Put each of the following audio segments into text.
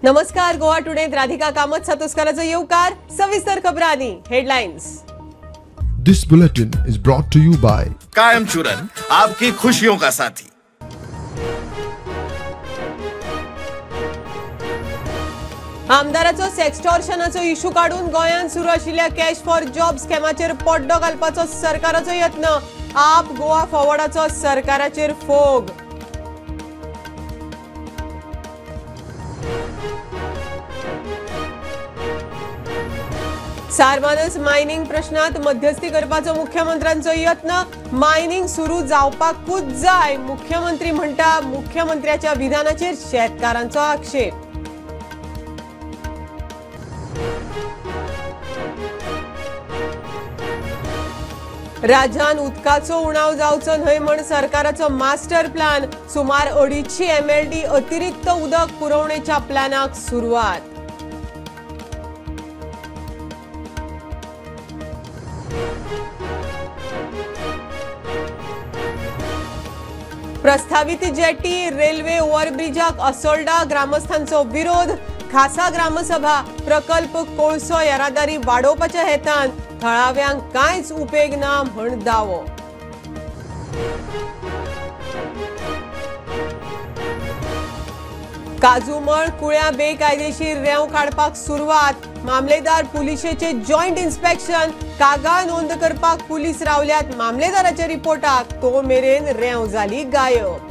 नमस्कार. गोवा टुडे राधिका कामत सातोस्कराचो येवकार. सविस्तर खबरांनी headlines. This bulletin is brought to you by कायम चूरन, आपकी खुशियों का साथी. आमदाराचो सेक्स्टॉर्शनाचो इशू काढून गोंयांत सुरू आशिल्ल्या कॅश फॉर जॉब स्कॅमाचेर पड्डो घालपाचो सरकाराचो यत्न. आप गोवा फॉरवर्डाचो सरकाराचेर फोग. सार्मानस मायनिंग प्रश्नात मध्यस्थी करपाचो मुख्यमंत्र्यांचो यत्न. मायनिंग सुरू जावपाकूच जाय मुख्यमंत्री म्हणटा. मुख्यमंत्र्याच्या विधानाचेर शेतकारांचो आक्षेप. राज्यान उदकाचो उणाव जावचो न्हय म्हण सरकाराचो मास्टर प्लॅन. सुमार 250 MLD अतिरिक्त उदक पुरवणेच्या प्लॅनाक सुरवात. प्रस्तावित जेटी रेल्वे ओव्हरब्रिजाक असोल्डा. ग्रामस्थांचो विरोध. खासा ग्रामसभा. प्रकल्प कोळसो येरादारी वाडोवपाच्या हेतान थळाव्यांक कांयच उपेग ना म्हण दावो. काजूमळ कुळ्या बेकायदेशीर रेंव काडपाक सुरवात. मामलेदार पुलिशेचे जॉयंट इन्स्पेक्शन. कागाळ नोंद करपाक पुलीस रावल्यात मामलेदाराच्या रिपोर्टाक. तो मेरेन रेंव जाली गायब.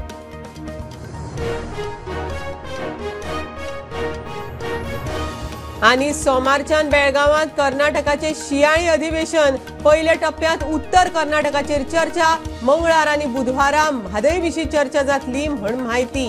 आणि सोमारच्यान बेळगावांत कर्नाटकाचे शियाळी अधिवेशन. पहिल्या टप्प्यात उत्तर कर्नाटकाचेर चर्चा. मंगळार आणि बुधवारा म्हादय विशीं चर्चा जातली म्हण म्हायती.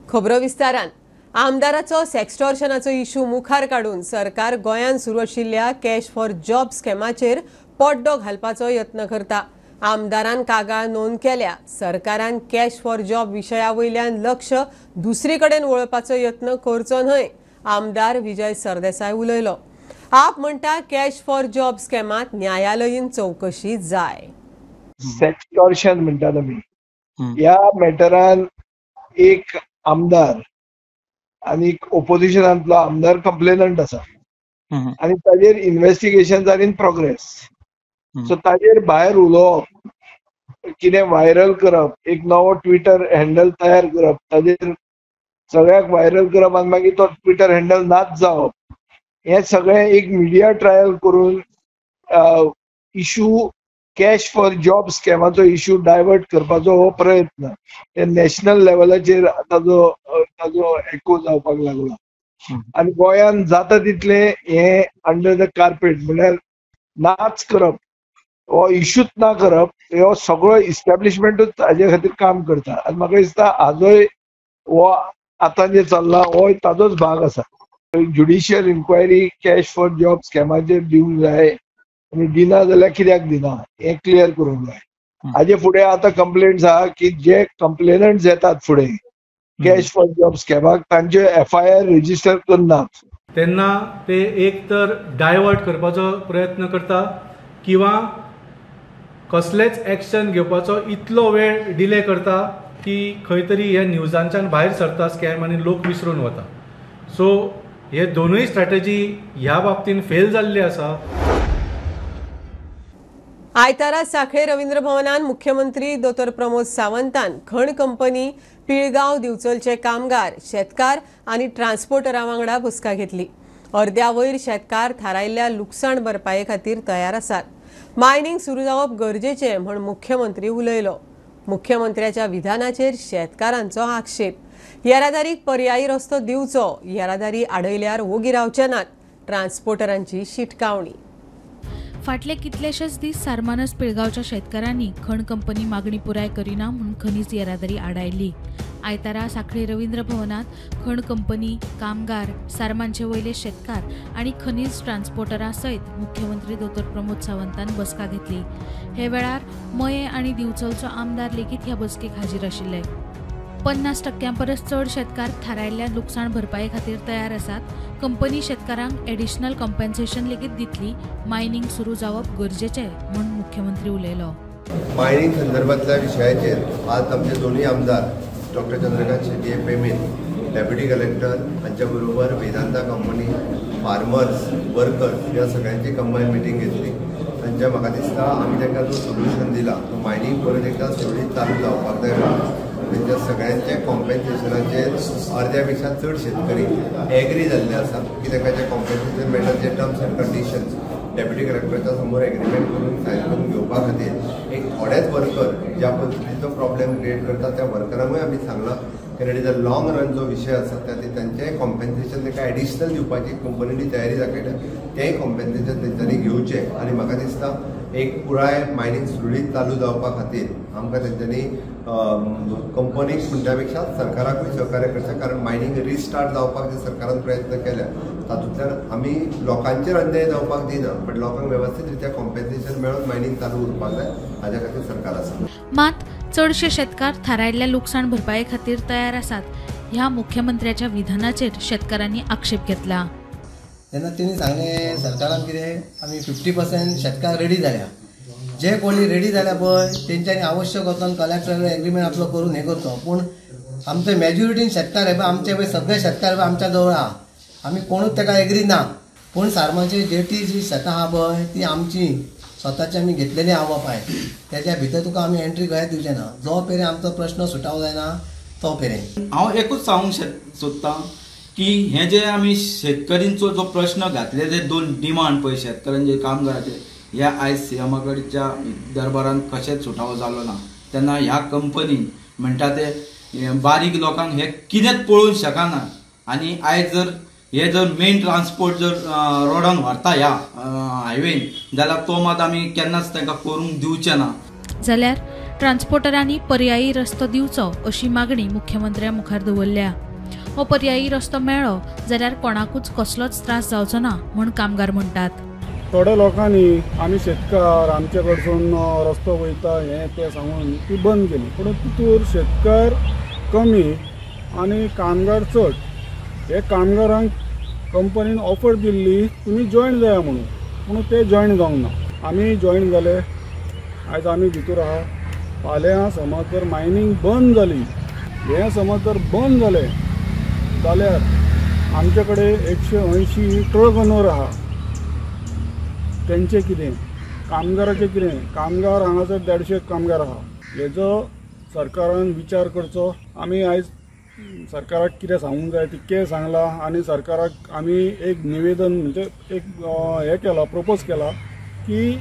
खबरो विस्तारान. आमदाराचो सेक्स्टॉर्शनाचो इशू मुखार काडून सरकार गोंयांत सुरू आशिल्ल्या कॅश फॉर जॉब स्कॅमाचेर पड्डो घालपाचो यत्न करता. आमदारान कागाळ नोंद केल्या. सरकारान कॅश फॉर जॉब विशया वयल्यान लक्ष दुसरे कडेन वळपाचो यत्न करचो न्हय. आमदार विजय सरदेसाय उलयलो. आप म्हणटा कॅश फॉर जॉब स्कॅमात न्यायालयीन चौकशी जाय. सेक्स्टॉर्शन म्हणटात आमी. ह्या मॅटरान एक आमदार आणि ओपोजिशनांतलो आमदार कंप्लेनंट आसा आणि ताजेर investigation are in progress. So ताजेर भायर उलोवप, कितें व्हायरल करप, एक नवो ट्विटर हँडल तयार करप, ताजेर सगळ्याक व्हायरल करप आनी मागीर तो ट्विटर हँडल नाच जावप, हे सगळें एक मिडिया ट्रायल करून इशू कॅश फॉर जॉब स्कॅमाचो इशू डायवर्ट करपाचो हो प्रयत्न. हे नॅशनल लेवलाचेर ताजो एको जावपाक लागला. आनी गोंयांत जाता तितले हे अंडर द कार्पेट म्हळ्यार नाच करप, हो इशूच ना करप, हो सगळो इस्टॅब्लिशमेंटूच हाजे खातीर काम करता. आनी म्हाका दिसता हाजोय हो आतां जे चल्ला हो ताजोच भाग आसा. Judicial inquiry cash for job स्कॅमाचेर दिवंक जाय आनी दिना जाल्यार कित्याक दिना हे क्लियर करूंक जाय. हाजे फुडें आतां कंप्लेंट्स आहा की जे कंप्लेनंट्स येतात फुडें कॅश फॉर जॉब स्कॅमाक तांचे FIR रजिस्टर करनात. तेन्ना ते एक तर डायवर्ट करपाचो प्रयत्न करता किंवा कसलेच एक्शन घेवपाचो इतलो वेळ डिले करता की खंय तरी हे न्यूजांच्यान भायर सरता स्कॅम आनी लोक विसरून वता. सो हे दोनूय स्ट्रॅटेजी ह्या बाबतीन फेल जाल्ली आसा. आयतारा सांखळे रवींद्र भवनान मुख्यमंत्री दोतोर प्रमोद सावंतान खण कंपनी, पिळगांव दिवचलचे कामगार, शेतकार आनी ट्रान्सपोर्टरां वांगडा बसका घेतली. अर्द्या वयर शेतकार थारायल्ल्या लुकसाण भरपाये खातीर तयार आसात. मायनिंग सुरू जावप गरजेचें म्हण मुख्यमंत्री उलयलो. मुख्यमंत्र्याच्या विधानाचेर शेतकारांचो आक्षेप. येरादारीक पर्यायी रस्तो दिवचो. येरादारी आडयल्यार वोगी रावचे नात. ट्रान्सपोर्टरांची शिटकावणी. फाटले कितलेशेच दीस सार्मानस पिळगांवच्या शेतकारांनी खण कंपनी मागणी पुराय करिना म्हणून खनिज येरादारी आडायली. आयतारा सांखळे रवींद्र भवनात खण कंपनी, कामगार, सारमांचे वयले शेतकार आणि खनिज ट्रान्सपोर्टरां सयत मुख्यमंत्री दोतोर प्रमोद सावंतान बसका घेतली. हे वेळार मये आणि दिवचलचो आमदार लेगीत ह्या बसकेक हाजीर आशिल्ले. 50% परस चड शेतकार थारायल्ल्या लुकसाण भरपाये खातीर तयार आसात. कंपनी शेतकारांक एडिशनल कॉम्पेन्सेशन लेगीत दितली. मायनिंग सुरू जावप गरजेचें म्हूण मुख्यमंत्री उलयलो. मायनिंग संदर्भातल्या विशयाचेर आज आमचे दोन्ही आमदार डॉक्टर चंद्रकांत शेट्टी पेमेन, डेप्युटी कलेक्टर हांच्या बरोबर वेदांता कंपनी, फार्मर्स, वर्कर्स या सगळ्यांची कंबायन मिटींग घेतली. तांच्या म्हाका दिसता आमी तांकां जो सोल्युशन दिला तो मायनिंग परत एकदा सुरळीत चालू जावपाक जाय. तांच्या सगळ्यांचे कॉम्पेन्सेशनाचेर अर्ध्या पेक्षा चड शेतकरी एग्री जाल्ले आसा की तांकां जे कॉम्पेन्सेशन मेळटा जे टर्म्स एंड कंडिशन्स डेप्युटी कलेक्टराच्या समोर एग्रीमेंट करून सायन करून घेवपा खातीर एक थोडेच वर्कर ज्या पद्दतीचो प्रॉब्लेम क्रिएट करता त्या वर्करांकूय आमी सांगलां की it is a long run जो विशय आसा तांचें कॉम्पेन्सेशन ताका एडिशनल दिवपाची कंपनीनी तयारी दाखयल्या. तेंय कॉम्पेन्सेशन तेंच्यांनी घेवचें आनी म्हाका दिसता एक पुराय मायनिंग सुरळीत चालू जावपा खातीर आमकां तेंच्यांनी कंपनीक म्हणटा पेक्षा सरकाराकूय सहकार्य करचें. कारण मायनिंग रिस्टार्ट जावपाक जे सरकारान प्रयत्न केल्या तातूंतल्यान आमी लोकांचेर अन्याय जावपाक दिना, बट लोकांक वेवस्थीत रित्या कॉम्पेन्सेशन मेळोन मायनिंग चालू उरपाक जाय हाज्या खातीर सरकार आसा. मात चडशे शेतकार थारायल्ल्या लुकसाण भरपाये खातीर तयार आसात. ह्या मुख्यमंत्र्याच्या विधानाचेर शेतकारांनी आक्षेप घेतला. तेन्ना तेणी सांगलें सरकारान कितें आमी 50% शेतकार रेडी जाल्या. जे कोणी रेडी जाल्या पळय तेंच्यांनी आवश्यक वचोन कलेक्टर एग्रीमेंट आपलो करून हे करचो. पूण आमचे मेजॉरिटीन शेतकार हे पळय आमचे पळय सगळे शेतकार पळय आमच्या जवळ आहा. आमी कोणूच ताका एग्री ना. पूण सारमाची जेटी जी शेतां आहा पळय ती आमची स्वताची आमी घेतलेली आवप आहे. त्याच्या भितर तुका आमी एंट्री खंय दिवचें ना. जो पेरें आमचो प्रश्न सुटाव जायना तो पेरें. हांव एकूच सांगूंक सोदतां की हे जे आमी शेतकरींचो जो प्रश्न घातले जे दोन डिमांड पळय शेतकऱ्यांचे कामगारांचे हे आयज सीएमा कडेच्या दरबारान कशेंच सुटावो जालो ना. तेन्ना ह्या कंपनीन म्हणटा ते बारीक लोकांक हे कितेंच पळोवंक शकना. आनी आयज जर मेन ट्रान्सपोर्ट जर रोडान व्हरता ह्या हायवेन जाल्यार तो मात आमी केन्नाच तांकां करूंक दिवचे ना. जाल्यार ट्रान्सपोर्टरांनी पर्यायी रस्तो दिवचो अशी मागणी मुख्यमंत्र्या मुखार दवरल्या. हो पर्यायी रस्तो मेळ्ळो जाल्यार कोणाकूच कसलोच त्रास जावचो ना म्हूण कामगार म्हणटात. थोड्या लोकांनी आमी शेतकार आमचे कडसून रस्तो वयता हें तें सांगून ती बंद केली. पूण तितूर शेतकार कमी आनी कामगार चड. हे कामगारांक कंपनीन ऑफर दिल्ली तुमी जॉयन जाया म्हणून, पूण ते जॉयन जावंक ना. आमी जॉयन जाले, आयज आमी भितर आहा. फाल्यां समज जर मायनिंग बंद जाली, हें समज जर बंद जालें जाल्यार आमचे कडेन 180 ट्रक ओनर आहा. तेंचें कितें, कामगाराचें कितें? कामगार हांगासर 150 कामगार आहा. हेजो सरकारान विचार करचो. आमी आयज सरकाराक कितें सांगूंक जाय तितकें सांगलां आनी सरकाराक आमी एक निवेदन म्हणजे एक हे केला, प्रपोज केला की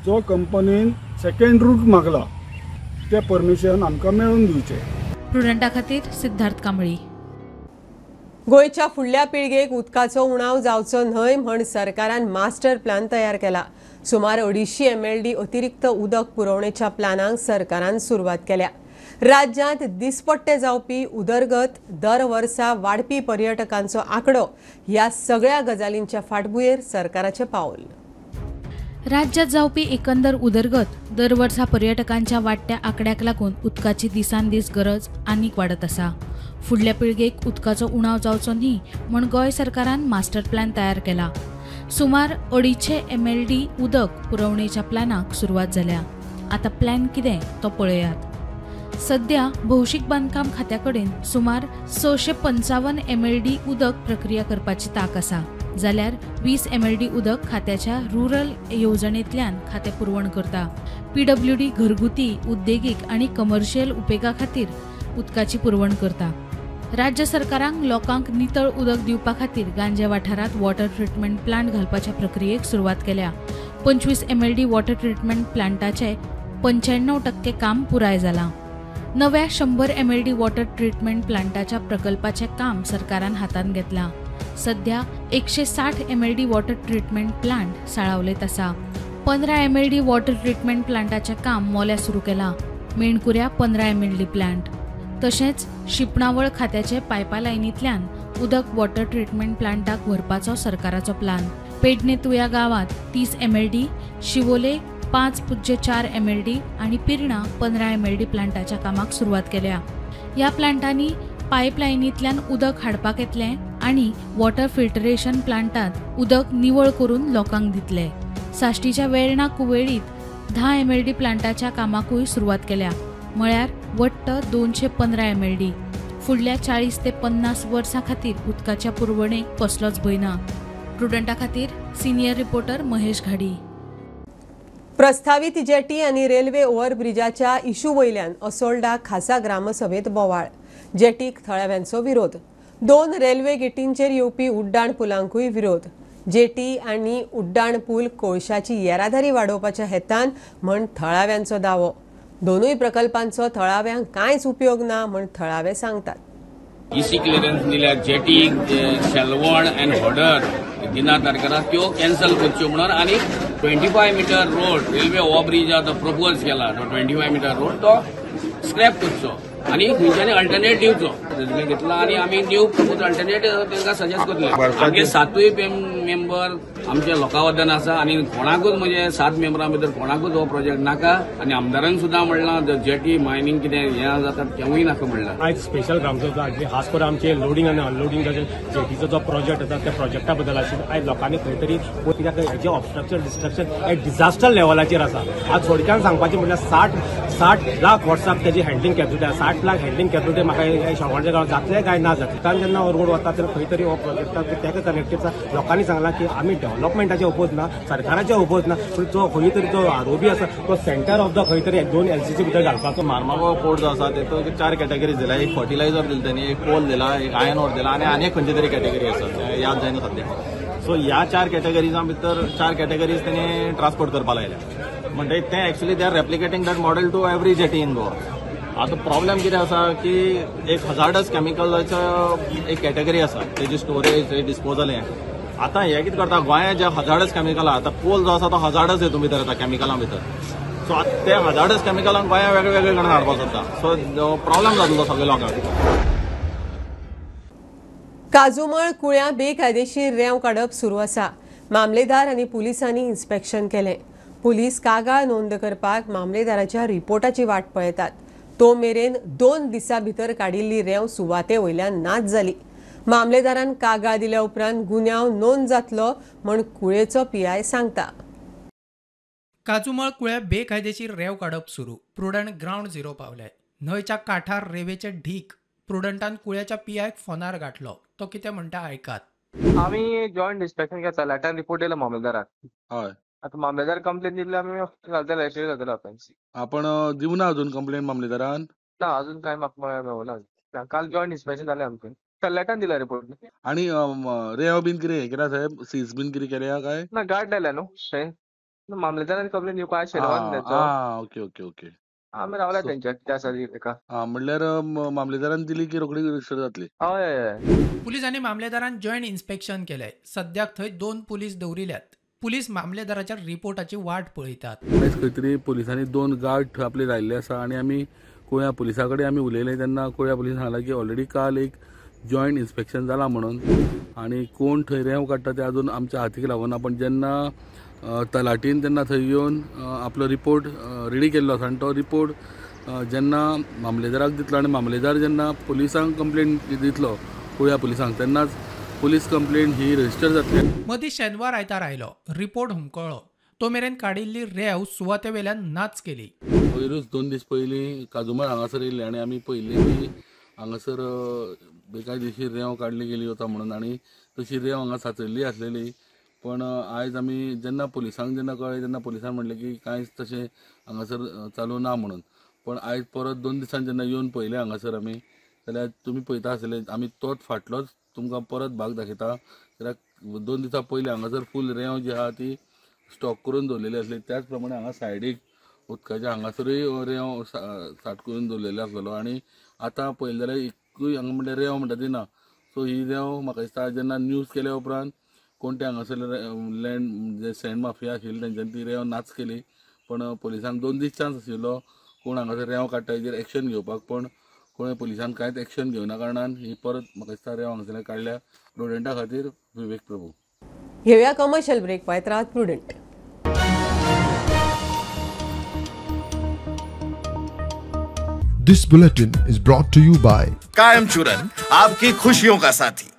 जो कंपनीन सेकंड रूट मागला ते परमिशन आमकां मेळून दिवचें. प्रुडंटा खातीर सिद्धार्थ कांबळी. गोंयच्या फुडल्या पिळगेक उदकाचो उणाव जावचो न्हय म्हण सरकारान मास्टर प्लॅन तयार केला. सुमार 250 MLD अतिरिक्त उदक पुरवणेच्या प्लॅनांक सरकारान सुरवात केल्या. राज्यांत दिसपट्टे जावपी उदरगत, दर वर्सा वाडपी पर्यटकांचो आंकडो ह्या सगळ्या गजालींच्या फाटभुंयेर सरकाराचें पावल. राज्यात जावपी एकंदर उदरगत, दर वर्सा पर्यटकांच्या वाडट्या आंकड्याक लागून उदकाची दिसान दीस गरज आनीक वाडत आसा. फुडल्या पिळगेक उदकाचो उणाव जावचो न्ही म्हूण गोंय सरकारान मास्टर प्लॅन तयार केला. सुमार 250 MLD उदक पुरवणेच्या प्लॅनाक सुरवात जाल्या. आता प्लॅन कितें तो पळयात. सध्या भौशीक बांदकाम खात्या कडेन सुमार 655 MLD उदक प्रक्रिया करपाची तांक आसा. जाल्यार 20 MLD उदक खात्याच्या रुरल येवजणेंतल्यान खातें पुरवण करता. PWD घरगुती, उद्देगीक आनी कमर्शियल उपेगा खातीर उदकाची पुरवण करता. राज्य सरकारांक लोकांक नितळ उदक दिवपा खातीर गांजे वाठारांत वॉटर ट्रिटमेंट प्लांट घालपाच्या प्रक्रियेक सुरवात केल्या. 25 MLD वॉटर ट्रिटमेंट प्लांटाचे 95% काम पुराय जालां. नव्या 100 MLD वॉटर ट्रिटमेंट प्लांटाच्या प्रकल्पाचें काम सरकारान हातांत घेतलां. सध्या 160 MLD वॉटर ट्रिटमेंट प्लांट साळावलेत आसा. 15 MLD वॉटर ट्रिटमेंट प्लांटाचें काम मोल्या सुरू केलां. मेणकुऱ्या 15 MLD प्लांट. तशेंच शिपणावळ खात्याचे पायपालायनींतल्यान उदक वॉटर ट्रिटमेंट प्लांटाक व्हरपाचो सरकाराचो प्लान. पेडणेतुया गांवांत 30 MLD, शिवोले 5.4 MLD आनी पिर्णा 15 MLD प्लांटाच्या कामाक सुरवात केल्या. ह्या प्लांटांनी पायपलायनींतल्यान उदक हाडपाक येतलें आनी वॉटर फिल्टरेशन प्लांटांत उदक निवळ करून लोकांक दितले. साश्टीच्या वेळणा कुवेळीत 10 MLD प्लांटाच्या कामाकूय सुरवात केल्या, म्हळ्यार वट्ट 215 MLD. फुडल्या 40 ते 50 वर्सां खातीर उदकाच्या पुरवणेक कसलोच भंय ना. प्रुडंटा खातीर सिनियर रिपोर्टर महेश घाडी. प्रस्तावित जेटी आणि रेल्वे ओव्हरब्रिजाच्या इशू वयल्यान असोल्डा खासा ग्रामसभेत बोवाळ. जेटीक थळाव्यांचो विरोध. 2 रेल्वे गेटींचेर येवपी उड्डाण पुलांकूय विरोध. जेटी आणि उड्डाण पूल कोळशाची येरादारी वाडोवपाच्या हेतान म्हण थळाव्यांचो दावो. दोनूय प्रकल्पांचो थळाव्यांक कांयच उपयोग ना म्हण थळावे सांगतात. इसी क्लियरन्स दिल्या जेटी शेलवण अँड हॉडर दिना तारखेला त्यो कॅन्सल करच्यो म्हणून आणि 25 मीटर रोड रेल्वे ओव्हरब्रिजाचो प्रपोज केला. तो 25 मीटर रोड तो स्क्रॅप करचो आणि खंयच्यानी अल्टरनेट दिवचो निर्णय घेतला आणि आम्ही न्यू प्रपोज अल्टरनेट तांकां सजेस्ट करतले. आमचे 7 मेंबर आमचे लोकांवदन आसा आणि कोणाकूच म्हणजे 7 मेंबरां भितर कोणाकूच हो प्रोजेक्ट नाका आणि आमदारांक सुद्दां म्हणलां जेटी मायनिंग कितें हें जाता तेंवूय नाका म्हणलां. आयज स्पेशल ग्रामसभा आसली, खास करून आमचे लोडिंग आनी अनलोडिंग जेटीचो जो प्रोजेक्ट आसा त्या प्रोजेक्टा बद्दल आशिल्लो. आयज लोकांनी खंय तरी कित्याक हेजें ऑब्स्ट्रक्चर डिस्ट्रक्शन एक डिझास्टर लेवलाचेर आसा. आज थोडक्यान सांगपाचें म्हणल्यार 60 लाख वर्साक तेजी हँडलिंग कॅपॅसिटी आसा. 60 लाख हँडलिंग कॅपॅसिटी म्हाका शेवणच्या गांवांत जातलें काय ना जातलें. तान जेन्ना रोड वता तेन्ना खंय तरी हो प्रोजेक्टाक तेका कनेक्टेड आसा. लोकांनी सांगलां की आमी डेव्हलपमेंटाचे ओपोज ना, सरकाराचे ओपोज ना, पूण जो खंय तरी जो आरोपी आसा तो सेंटर ऑफ द खंय तरी 2 LCC भितर घालपाचो. मार्मागो पोर्ट जो आसा तेतूंत 4 कॅटेगरीज दिला. एक फर्टिलायझर दिला त्यांनी, एक कोल दिला, एक आयर्न ओर दिला आणि एक खंयची तरी कॅटेगरी आसा याद जायना सद्या. सो ह्या 4 कॅटेगरीजां भितर 4 कॅटेगरीज त्यांनी ट्रान्सपोर्ट करपाक लायल्या. म्हणजे ते actually they are replicating that model to every jetty in Goa. आता प्रॉब्लेम कितें आसा की एक हजार्डस केमिकलाचो एक कॅटेगरी आसा, तेजी स्टोरेज डिस्पोजल हें. आता हे कितें करता गोंयांत जे हजार्डस केमिकल आसा, आतां कोल जो आसा तो हजार्डस हेतून भितर येता केमिकलां भितर. सो आतां ते हजार्डस केमिकलांक गोंयांत वेगळे वेगळे कडेन हाडपाक सोदता. सो प्रॉब्लेम जातलो सगळ्या लोकांक. काजूमळ कुळ्या बेकायदेशीर रेंव काडप सुरू आसा. मामलेदार आनी पुलिसांनी इन्स्पेक्शन केलें. पुलीस कागाळ नोंद करपाक मामलेदाराच्या रिपोर्टाची वाट पळयतात. तो मेरेन 2 दिसां भितर काडिल्ली रेंव सुवाते वयल्यान नाच जाली. मामलेदारान कागाळ दिल्या उपरांत गुन्यांव नोंद जातलो म्हण कुळेचो PI सांगता. काजूमळ कुळ्या बेकायदेशीर रेंव काडप सुरू. प्रुडंट ग्राउंड झिरो पावले. न्हंयच्या कांठार रेवेचे ढीक. प्रुडंटान कुळ्याच्या PIक फोनार गाठलो. तो कितें म्हणटा आयकात. आम्ही जॉईंट इन्स्पेक्शन घेतला. लेटर रिपोर्ट दिला मामलेदाराक. हय. आता मामलेदार कंप्लेन दिली आम्ही घालतले लेटर घालतले ऑफेन्स. आपण दिवना अजून कंप्लेन मामलेदारान? ना अजून काय म्हाका मेळना. काल जॉईंट इन्स्पेक्शन जालें आमचें. लेटर दिला रिपोर्ट. आणि रेंव बीन कितें हें केला साहेब? सीज बीन कितें केल्या काय? ना गार्ड लायल्या न्हू थंय. मामलेदारान कंप्लेन दिवपा शेनवार द्यायचो. Okay okay okay. आमी रावल्या तेंच्या कितें आसा तेका. म्हणल्यार मामलेदारान दिली की रोखडी रजिस्टर जातली. हय. पुलीस आनी मामलेदारान जॉईंट इन्स्पेक्शन केलें. सद्याक थंय 2 पुलीस दवरिल्यात. पुलीस मामलेदाराच्या रिपोर्टाची वाट पळयतात. आयज खंय तरी पुलिसांनी 2 गार्ड आपले लायिल्ले आसा आणि आमी कुळ्या पुलिसा कडेन आमी उलयले तेन्ना कुळ्या पुलिसान सांगलां की ऑलरेडी काल एक जॉईंट इन्स्पेक्शन जाला म्हणून आणि कोण थंय रेंव काडटा ते अजून आमच्या हातीक लागना. पण जेन्ना तलाटीन तेन्ना थंय येवन आपलो रिपोर्ट रेडी केल्लो आसा आनी तो रिपोर्ट जेन्ना मामलेदाराक दितलो आनी मामलेदार जेन्ना पुलिसांक कंप्लेन दितलो कुळ्या पुलिसांक तेन्नाच पुलीस कंप्लेन ही रजिस्टर जातली. मदीं शेनवार आयतार आयलो. रिपोर्ट हुमकळ्ळो. तो मेरेन काडिल्ली रेंव सुवाते वयल्यान नाच केली. पयरूच 2 दीस पयलीं काजूमळ हांगासर येयल्ले आनी आमी पळयल्लें की हांगासर बेकायदेशीर रेंव काडली गेली वता म्हणून आनी तशी रेंव हांगा साचयल्ली आसलेली. पण आयज आमी जेन्ना पुलिसांक कळ्ळें तेन्ना पुलिसान म्हणलें की कांयच तशें हांगासर चालू ना म्हणून. पण आयज परत 2 दिसान जेन्ना येवन पळयलें हांगासर आमी जाल्यार तुमी पळयता आसतले आमी तोच फाटलोच तुमकां परत भाग दाखयता. कित्याक 2 दिसां पयलीं हांगासर फूल रेंव जी आहा ती स्टॉक करून दवरलेली आसली. त्याच प्रमाणे हांगा सायडीक उदकाच्या हांगासरूय रेंव सांठकून दवरलेलो आसलेलो आनी आतां पळयलें जाल्यार एकूय हांगा म्हणल्यार रेंव म्हणटा ती ना. सो ही रेंव म्हाका दिसता जेन्ना न्यूज केल्या उपरांत कोण ते हांगासर लँड जे सँड माफिया आशिल्ले तेंच्यांनी ती रेंव नाच केली. पण पुलिसांक 2 दीस चान्स आशिल्लो कोण हांगासर रेंव काडटा हेजेर एक्शन घेवपाक. पण कोणें पुलिसान कांयच एक्शन घेवना कारणान ही परत म्हाका दिसता रेंव हांगासर काडल्या. प्रुडंटा खातीर विवेक प्रभू. घेऊया कमर्शियल ब्रेक. पळयत राहात prudent. This bulletin is brought to you by कायम चूरन आपकी खुशियों का साथी.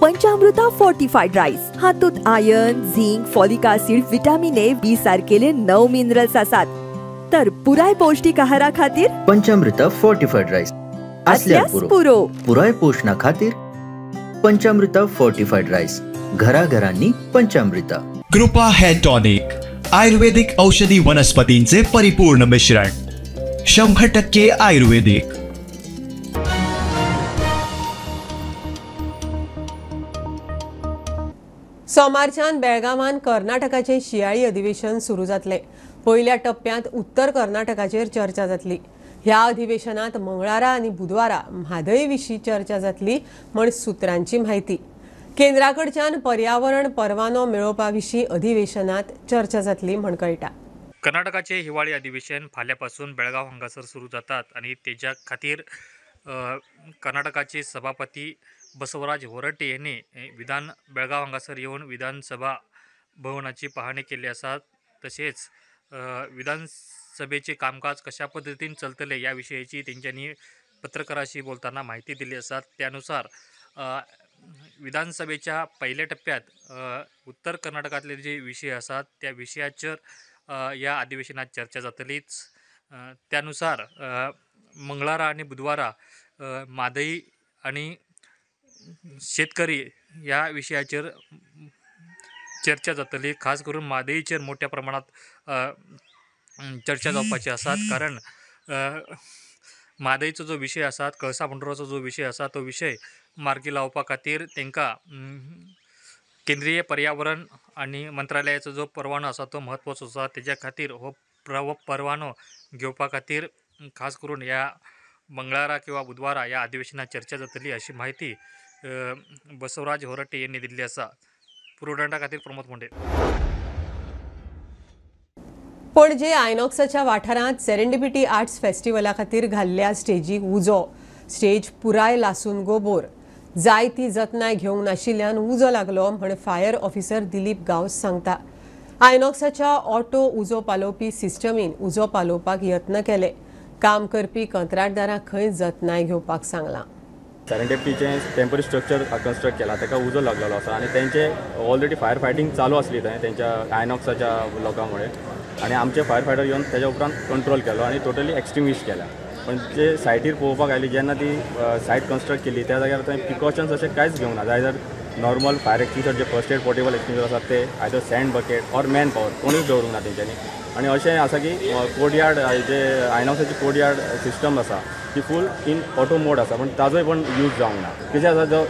पंचामृता फोर्टिफाईड राईस हातूंत iron zinc folic acid vitamin a b सारकेले 9 मिनरल्स आसात तर पुराय पौष्टिक आहारा खातीर पंचामृता फोर्टिफाईड राईस असल्यार पुरो पुराय पोषणा खातीर पंचामृता फोर्टिफाईड राईस घरा घरांनी पंचामृता. कृपा हेअर टॉनिक आयुर्वेदिक औषधी वनस्पतींचे परिपूर्ण मिश्रण 100% आयुर्वेदिक. सोमारच्यान बेळगांवान कर्नाटकाचे शियाळी अधिवेशन सुरू जातले. पहिल्या टप्प्यात उत्तर कर्नाटकाचेर चर्चा जातली. ह्या अधिवेशनात मंगळारा आणि बुधवारा म्हादई विशीं चर्चा जातली म्हण सुत्रांची माहिती. केंद्राकडच्यान पर्यावरण परवानो मेळोवपा विशीं अधिवेशनात चर्चा जातली म्हण कळटा. कर्नाटकाचे हिवाळी अधिवेशन फाल्यापासून बेळगाव हांगासर सुरू जातात आणि तेच्या खातीर कर्नाटकाचे सभापती बसवराज होरट्टे यांनी बेळगाव हांगासर येवन विधानसभा भवनाची पाहणी केली आसा. तशेंच विधानसभेचे कामकाज कशा पद्धतीन चलतले या विशयाची तेंच्यांनी पत्रकारांशी बोलताना माहिती दिली आसा. त्यानुसार विधानसभेच्या पहिल्या टप्प्यात उत्तर कर्नाटकातले जे विषय आसात त्या विशयाचेर या अधिवेशनात चर्चा जातलीच. त्यानुसार मंगळारा आणि बुधवारा म्हादई आणि शेतकरी या विशयाचेर चर्चा जातली. खास करून म्हादईचेर मोठ्या प्रमाणात चर्चा जावपाची आसात. कारण म्हादईचो जो विशय आसा कळसा पंढरोचो जो विशय आसा तो विशय मार्गी लावपा खातीर तांकां केंद्रीय पर्यावरण आणि मंत्रालयाचो जो परवानो आसा तो म्हत्वाचो आसा. तेज्या खातीर हो परवानो घेवपा खातीर खास करून ह्या मंगळारा किंवा बुधवारा ह्या अधिवेशनात चर्चा जातली अशी माहिती बसवराज होरट्टे यांनी दिल्ली आसा. पुरोडंटा खातीर प्रमोद मुंडे. पणजे आयनॉक्साच्या वाठारांत सेरेंडिपिटी आर्ट्स फेस्टिवला खातीर घाल्ल्या स्टेजीक उजो. स्टेज पुराय लासून गोबोर. जायती जतनाय घेवंक नाशिल्ल्यान उजो लागलो म्हण फायर ऑफिसर दिलीप गांवस सांगता. आयनॉक्साच्या ऑटो उजो पालोवपी सिस्टमीन उजो पालोवपाक यत्न केले. काम करपी कंत्राटदारांक खंय जतनाय घेवपाक सांगलां. सेरेंडिपिटीचें टेम्पररी स्ट्रक्चर कन्स्ट्रक्ट केला ताका उजो लागलेलो आसा आणि तेंचे ऑलरेडी फायर फायटिंग चालू आसली थंय तेंच्या आयनॉक्साच्या लोकांमुळे आणि आमचे फायर फायटर येवन तेच्या उपरांत कंट्रोल केलो आणि टोटली एक्सटिंग्विश केला. पण जे सायटीर पळोवपाक आयली जेन्ना ती सायट कन्स्ट्रक्ट केली त्या जाग्यार थंय प्रिकॉशन्स अशें कांयच घेवंक ना. आयदर नॉर्मल फायर एक्सटिंग्विशर जे फर्स्ट एड पोर्टेबल एक्सटिंग्विशर आसात ते either sand bucket or manpower कोणूच दवरूंक ना तेंच्यांनी. आणि अशें आसा की कोर्टयार्ड जे आयनॉक्साची कोर्टयार्ड सिस्टम आसा ती फूल इन ऑटो मोड आसा पण ताजोय पण यूज जावंक ना. कितें आसा जो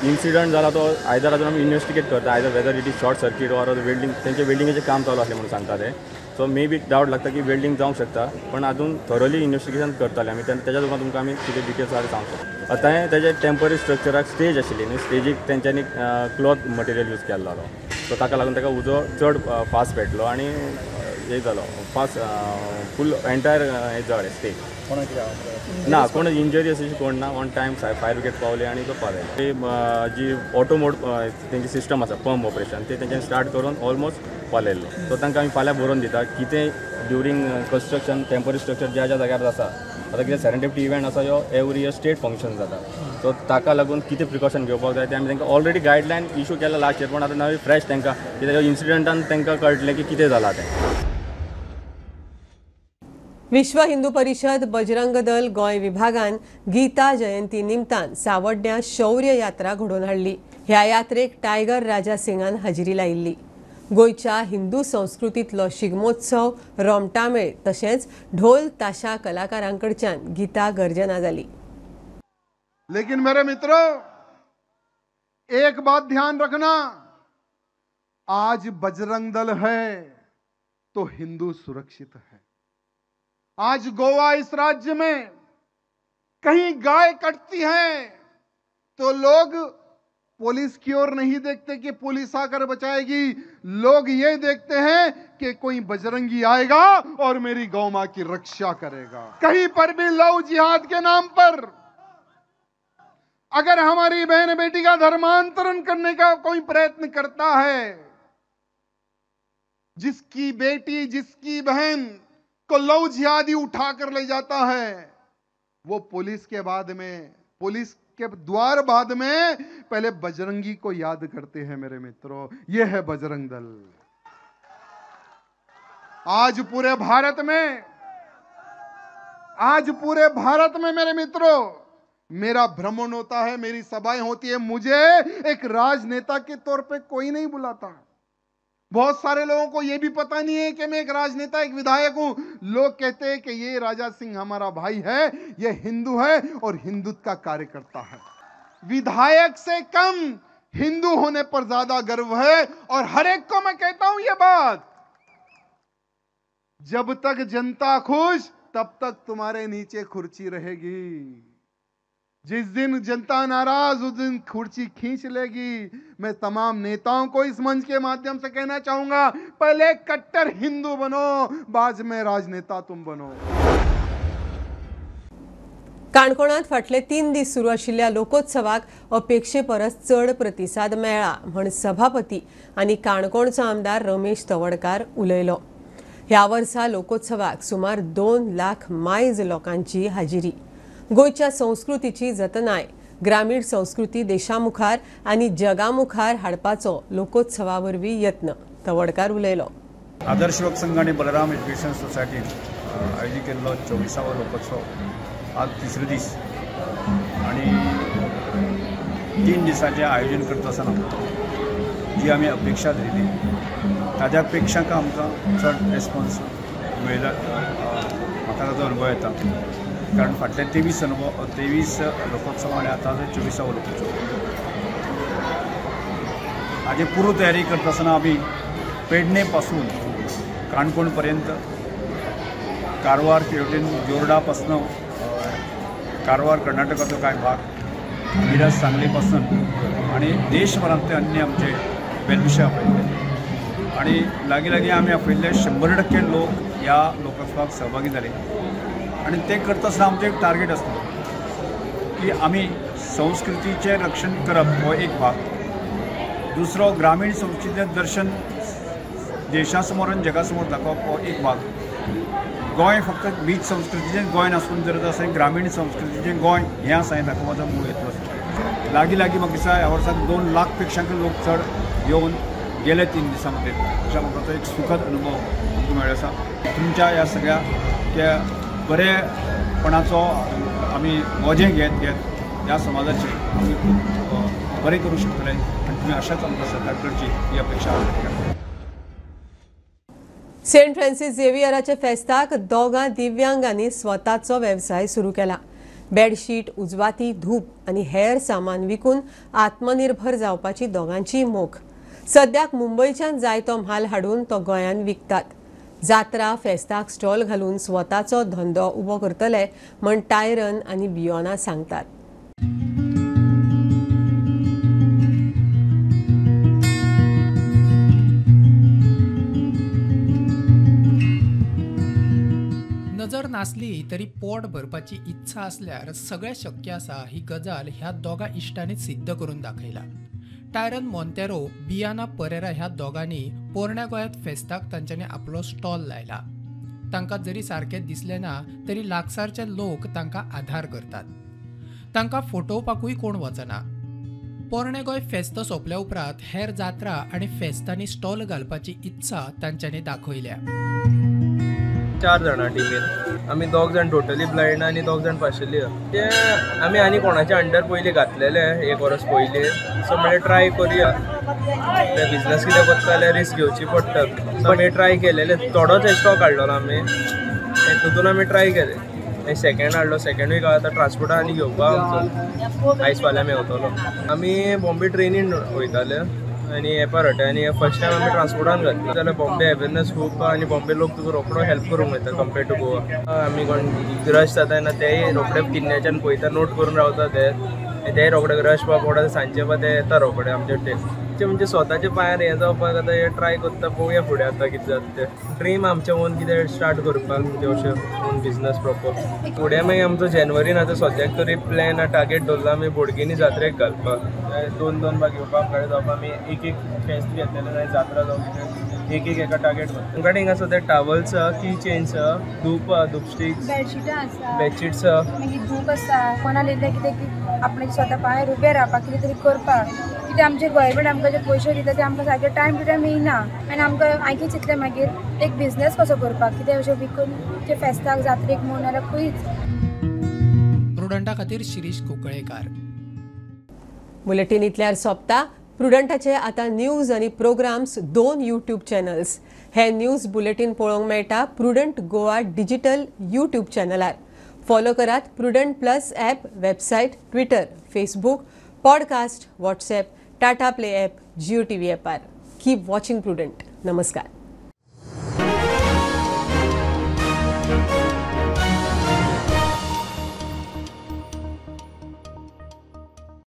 इन्सिडंट जाला तो आयदर अजून आमी इन्वेस्टिगेट करता either whether it is short circuit or welding तेंचे वेल्डिंगेचें काम चालू आसलें म्हणून सांगता ते. सो मे बी डावट लागता की वेल्डिंग जावंक शकता पण अजून थरोली इन्वेस्टिगेशन करताले आमी तेच्या तुका तुमकां आमी कितें डिटेल्स आसा सांगता. आतां तेजे टेम्पररी स्ट्रक्चराक स्टेज आशिल्ली न्ही स्टेजीक तेंच्यांनी क्लॉथ मटेरियल यूज केल्लो सो ताका लागून ताका उजो चड फास्ट पेटलो आणि हे जालो फास्ट फूल एंटायर हे जळ्ळें स्टेज. ना कोण इंजरी अशी कोण ना. ऑन टायम फायर ब्रिगेड पावले आणि तो पावले. जी ऑटो मोड तेंची सिस्टम आसा पंप ऑपरेशन ते तेंच्यांनी स्टार्ट करून ऑलमोस्ट पावलेल्लो. सो तांकां आमी फाल्यां बरोवन दिता कितें ड्युरींग कन्स्ट्रक्शन टेम्पररी स्ट्रक्चर ज्या ज्या जाग्यार आसा. आतां कितें सेरेंडिपिटी इव्हेंट आसा ह्यो एवरी इयर स्टेट फंक्शन जाता सो ताका लागून कितें प्रिकॉशन घेवपाक जाय ते आमी तांकां ऑलरेडी गायडलायन इशू केला लास्ट इयर पण आतां नवी फ्रेश तांकां कित्याक इन्सिडंटान तांकां कळटलें की कितें जालां तें. विश्व हिंदू परिषद बजरंग दल गोंय विभागान गीता जयंती निमतान सावड्ड्या शौर्य यात्रा घडोवन हाडली. ह्या यात्रेक टायगर राजा सिंगान हजेरी लायिल्ली. गोयच्या हिंदू संस्कृतींतलो शिगमोत्सव रोमटामेळ तशेंच ढोल ताशा कलाकारांकडच्यान गीता गर्जना जाली. लेकिन मेरे मित्रों एक बात ध्यान रखना आज बजरंग दल है तो हिंदू सुरक्षित है. आज गोवा इस राज्य में कहीं गाय कटती है तो लोग पुलिस की ओर नहीं देखते कि पुलिस आकर बचाएगी. लोग ये देखते हैं कि कोई बजरंगी आएगा और मेरी गौ मां की रक्षा करेगा. कहीं पर भी लव जिहाद के नाम पर अगर हमारी बहन बेटी का धर्मांतरण करने का कोई प्रयत्न करता है, जिसकी बेटी जिसकी बहन को लव जिहादी उठाकर ले जाता है वो पुलिस के बाद में पुलिस उसके द्वार बाद में पहले बजरंगी को याद करते हैं मेरे मित्रों। यह है बजरंग दल। आज पूरे भारत में मेरे मित्रों मेरा भ्रमण होता है, मेरी सभाएं होती है, मुझे एक राजनेता के तौर पे कोई नहीं बुलाता। बहुत सारे लोगों को यह भी पता नहीं है कि मैं एक राजनेता, एक विधायक हूं। लोग कहते हैं कि ये राजा सिंह हमारा भाई है, ये हिंदू है और हिंदुत्व का कार्यकर्ता है। विधायक से कम हिंदू होने पर ज्यादा गर्व है। और हर एक को मैं कहता हूं ये बात, जब तक जनता खुश तब तक तुम्हारे नीचे कुर्सी रहेगी। जिस दिन जनता नाराज उस दिन कुर्सी खींच लेगी। मैं तमाम नेताओं को इस मंच के माध्यम से कहना चाहूंगा, पहले कट्टर हिंदू बनो, बाद में राजनेता तुम बनो। काणकोणात फाटले 3 दीस सुरू आशिल्ल्या लोकोत्सवाक अपेक्षे परस चड प्रतिसाद मेळ्ळा म्हण सभापती आनी काणकोणचो आमदार रमेश तवडकार उलयलो। ह्या वर्सा लोकोत्सवाक सुमार 2 लाख मायज लोकांची हाजिरी। गोयच्या संस्कृतीची जतनाय, ग्रामीण संस्कृती देशामुखार आनी जगामुखार हाडपाचो लोकोत्सवावरवीं यत्न तवडकार उलयलो। आदर्श लोक संघ आणि बलराम एज्युकेशन सोसायटीन आयोजीत केल्लो 24वा लोकोत्सव आज 3रे दीस आणि 3 दिसांचे आयोजन करता आसतना जी आमी अपेक्षा धरिल्ली ताज्या पेक्षा आमकां चड रेस्पॉन्स मेळ्ळा, म्हाका ताचो अनुभव येता। कारण फाटले 23 लोकोत्सव आणि आता 24वा लोकोत्सव हाजी पूर्व तयारी करता आसतना आमी पेडणे पासून काणकोण पर्यंत, कारवार केवटेन जोर्डा पासून कारवार कर्नाटकाचो कांय भाग, मिरज सांगली पासून आणि देशभरांतले अन्य आमचे वेलविशे आपयले आणि लागीं आमी आपयल्ले 100% लोक ह्या लोकोत्सवाक सहभागी जाले। आणि ते करता आसतना आमचें एक टार्गेट आसता की आमी संस्कृतीचें रक्षण करप हो एक भाग, दुसरो ग्रामीण संस्कृतीचें दर्शन देशा समोर आनी जगा समोर दाखोवप हो एक भाग। गोंय फक्त बीच संस्कृतीचें गोंय नासून जर आसा ग्रामीण संस्कृतीचें गोंय हें आसा हें दाखोवपाचो मूळ हेतू आसा। लागीं म्हाका दिसता ह्या वर्साक 2 लाख पेक्षा लोक चड येवन गेले 3 दिसां भितर, अशा म्हाका तो एक सुखद अनुभव आमकां मेळ्ळो आसा। तुमच्या ह्या सगळ्या त्या बरेपणाचो आमी मजे घेत ह्या समाजाची आमी खूब बरें करूं शकतले आनी तुमी अशाच आमकां सहकार्य करची ही अपेक्षा करता। सेंट फ्रांसीस झेवियराच्या फेस्ताक दोगां दिव्यांगांनी स्वताचो वेवसाय सुरू केला। बेडशीट, उजवाती, धूप आनी हेर सामान विकून आत्मनिर्भर जावपाची दोगांची मोख। सद्याक मुंबयच्यान जायतो म्हाल हाडून तो गोंयांत विकतात। जात्रा फेस्ताक स्टॉल घालून स्वताचो धंदो उबो करतले म्हण टायरन आनी बियोना सांगतात। नजर नासली तरी पोट भरपाची इच्छा असल्यार सगळें शक्य आसा ही गजाल ह्या दोगा इश्टांनीच सिद्ध करून दाखयला। टायरन मोंतेरो, बियाना परेरा ह्या दोगांनी पोरण्या गोंयांत फेस्ताक तांच्यांनी आपलो स्टॉल लायला। तांकां जरी सारकें दिसलें ना तरी लागसारचे लोक तांकां आधार करतात। तांकां फटोवपाकूय कोण वचना। पोरणे गोंय फेस्त सोंपल्या उपरांत हेर जात्रा आनी फेस्तांनी स्टॉल घालपाची इत्सा तांच्यांनी दाखयल्या। 4 जाणां टिमीन आमी 2 जाण टोटली ब्लायंड आनी 2 जाण पार्शली। ते आमी आनी कोणाच्या अंडर पयलीं घातलेले 1 वर्स पयलीं, सो म्हणजे ट्राय करुया। ते बिजनस कितें करता जाल्यार रिस्क घेवची पडटा, सो आमी ट्राय केलेले। थोडोच स्टॉक हाडलो आमी, तितून आमी ट्राय केले। सेकंड हाडलो, सेकंड वीक आतां ट्रान्सपोर्टा आनी घेवपाक आमचो आयज फाल्यां मेवतलो। आमी बॉम्बे ट्रेनीन वयताले आनी एपार हटे आनी फर्स्ट टायम आमी ट्रान्सपोर्टान घातलें जाल्यार बॉम्बे अवेरनेस खूब आनी बॉम्बे लोक तुका रोखडो हेल्प करूंक वयता कंपेर्ड टू गोवा। आमी कोण रश जाता तेन्ना तेय रोखडे किन्नेच्यान पळयता, नोट करून रावता ते रोखडे रश पडटा सांजचे ते येता रोखडे आमचे टेस्ट म्हणजे स्वताच्या पांयार हें जावपाक आतां हे ट्राय करता, पळोवया फुडें आतां कितें जाता तें। ड्रीम आमचें ओन कितें स्टार्ट करपाक म्हणजे अशें ओन बिजनस प्रॉपर। फुडें मागीर आमचो जानेवारीन आतां सद्याक तरी प्लॅन टार्गेट दवरला आमी बोडगिनी जात्रेक घालपाक। 2 भाग घेवपाक कळ्ळें जावपाक आमी एक फेस्त घेतलेले जाय, जात्रा जावं कितें एक एका टार्गेट तुमकडे हिंगा सो ते टावल्स की चेन्स धूप स्टिक्स बेडशीटां आसा बेडशीट्स मागीर धूप आसा कोणाक येयलें कितें की आपणे स्वता पांयार उबे रावपाक कितें तरी करपाक कितें आमचे गोवोरमेंट आमकां जे पयशे दिता ते आमकां सारके टायम टू टायम येयना आनी आमकां हांवें चिंतलें मागीर एक बिझनेस कसो करपाक कितें अशें विकून ते फेस्ताक जात्रेक म्हूण नाल्यार खंयच. प्रुडंटा खातीर शिरीश कुंकळेकार. बुलेटिन इतल्यार सोंपता. प्रुडंटाचे आतां न्यूज आनी प्रोग्राम्स 2 यूट्यूब चॅनल्स. हे न्यूज बुलेटिन पळोवंक मेळटा प्रुडंट गोवा डिजिटल यूट्यूब चॅनलार. फॉलो करात Prudent plus app, website, Twitter, Facebook, podcast, WhatsApp, Tata play app, Jio TV ॲपार. Keep watching Prudent. नमस्कार.